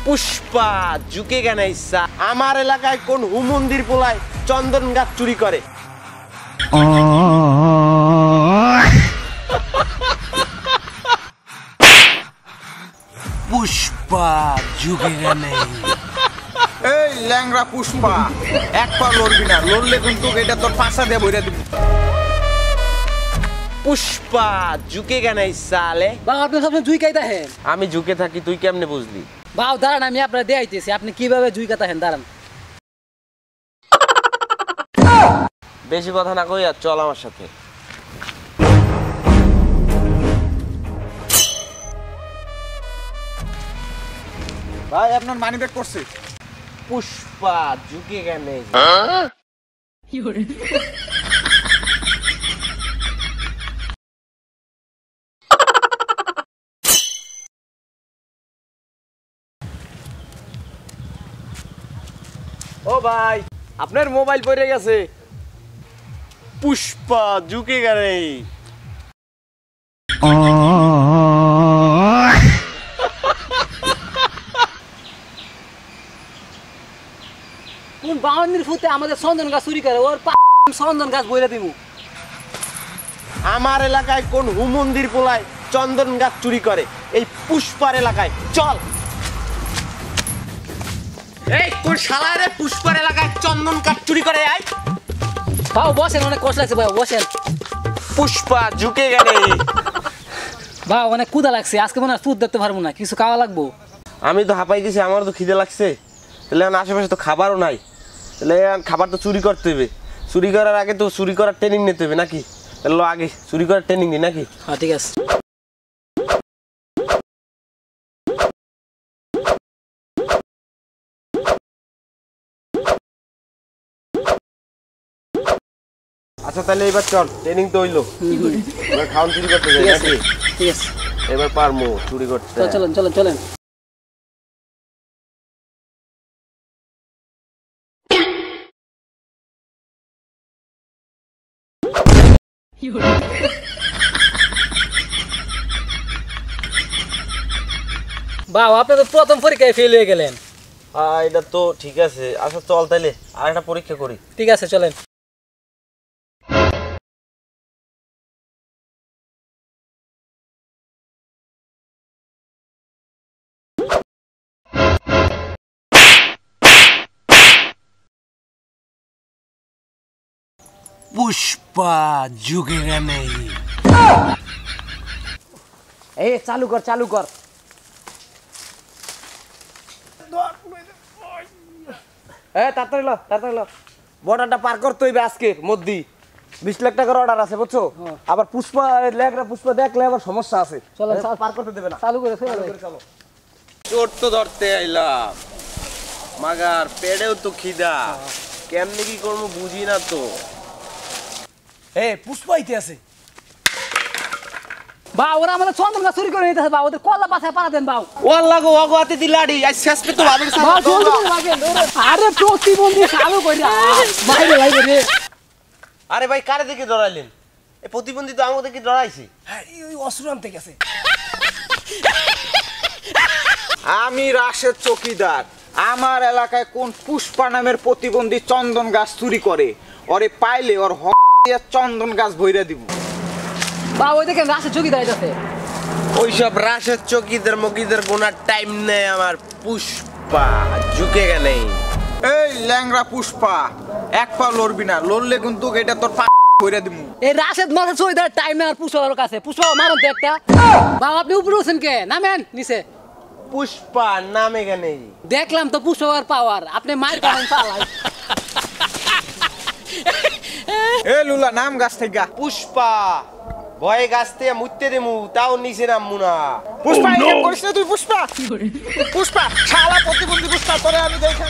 পুষ্পা ঝুঁকেগা নাই সা। আমার এলাকায় কোন হুমন্দির পোলায় চন্দন গাছ চুরি করে? পুষ্পা ঝুঁকেগা নাই। এই ল্যাংড়া পুষ্পা, এক পা লড়বি না, লড়লে কিন্তু এটা তোর পাশা দিয়ে বইরা দিবি। পুষ্পা ঝুঁকেগা নাই সালে। বাবা আপনি সবসময় জুই কাইতা হেন। আমি ঝুঁকে থাকি, তুই কেমনে বুঝলি? বাবা দাঁড়ান, আমি আপনার দেখাইতেছি আপনি কিভাবে জুই কাইতা হেন। দাঁড়ান, বেশি কথা না কই আর চল আমার সাথে। ভাই আপনার মানি ব্যাগ করছে। পুষ্পা ঝুঁকেগা নাই। ও ভাই, আপনার মোবাইল পড়ে গেছে। পুষ্পা ঝুঁকেগা নাই। কোন বাউন্নির ফুতে আমাদের চন্দন গাছ চুরি করে, ওর চন্দন গাছ বইরা দিমু। আমার এলাকায় কোন হুমন্দির পোলায় চন্দন গাছ চুরি করে? এই পুষ্পার এলাকায়। চল। এই তোর শালারে পুষ্পার এলাকায় চন্দন গাছ চুরি করে আয়। বাবু বসেন, অনেক কষ্ট লাগছে বাবু, বসেন। পুষ্পা ঝুঁকেগা নাই। বাবু অনেক ক্ষুধা লাগছে, আজকে মনে হয় দুধ দেখতে পারবো না, কিছু খাওয়া লাগবো। আমি তো হাঁপাই গেছি, আমারও তো খিদে লাগছে। তাহলে এখন আশেপাশে তো খাবারও নাই, তাহলে খাবার তো চুরি করতে হবে। চুরি করার আগে তো চুরি করার ট্রেনিং নিতে হবে নাকি? তাহলে আগে চুরি করার ট্রেনিং নিই নাকি? হ্যাঁ ঠিক আছে। আচ্ছা তাহলে এবার চল, ট্রেনিং তো হইলো, এবার খাওয়ান চুরি করতে যাই নাকি? ঠিক আছে, এবার পারমু চুরি করতে। চলেন চলেন চলেন। বাবু আপনি তো প্রথম পরীক্ষায় ফেল হয়ে গেলেন। এটা তো ঠিক আছে। আচ্ছা চল তাইলে আর একটা পরীক্ষা করি। ঠিক আছে চলেন। পুষ্পা ঝুঁকেগা নাই। এই চালু কর চালু কর। তাড়াতাড়ি ল, তাড়াতাড়ি ল। বর্ডারটা পার করতে হইবে আজকের মধ্যেই। 20 লাখ টাকার অর্ডার আছে বুঝছো? আবার পুষ্পা লেখরা পুষ্পা দেখলে আবার সমস্যা আছে। চলেন পার করতে দেবে না। চালু করে চলো। চোর তো ধরতে আইলাম, মাগার পেটেও তো খিদা, কেমনে কি করবো বুঝি না তো। পুষ্পা আইতে আছে। বা ওরা আমাদের চন্দন গাছ চুরি করে নিতেছে, বা ওদের কলা পাছায় পাড়া দেন বাউ। ওয়াল্লাহ গো ওগো হাতে দিলাড়ি আজ শেষ পে তো ভাবের সাথে। আরে প্রতিবন্ধী চালু কইরা বাইরে লাইবে রে। আরে ভাই কারে দেখে ডরাইলেন? এই প্রতিবন্ধী তো আমাদের কি ডরাইছে? হ্যাঁ ওই অসুর আনতে গেছে। আমি রাশেদ চৌকিদার। আমার এলাকায় কোন পুষ্পা নামের প্রতিবন্ধী চন্দন গাছ চুরি করে, ওরে পাইলে ওর চন্দন গাছ বইরা দিব। বা ওই দেখেন রাশেদ চৌকিদার আইতাছে। ওইসব রাশেদ চৌকিদার মকিদার গোনার টাইম নেই আমার। পুষ্পা ঝুঁকেগা নাই। এই ল্যাংড়া পুষ্পা, এক পা লড়বি না, লড়লে কিন্তু এটা তোর পা বইরা দিব। এই রাশেদ মাথা চৌকিদার টাইম আর পুষ্পার কাছে। পুষ্পা মারুন তো একটা। বা আপনি উপরে উঠছেন কে? নামেন নিচে। পুষ্পা নামেগা নেই। দেখলাম তো পুষ্পার পাওয়ার, আপনি মার খান পালাই। এ লুলা নাম গাছ থেকে। পুষ্পা ভয়ে গাছ থেকে মুততে দেমু, তাও নিচে নামবো না। পুষ্পা করিস না তুই। পুষ্পা পুষ্পা শালা প্রতিবন্ধী পুষ্পা করে আমি দেখে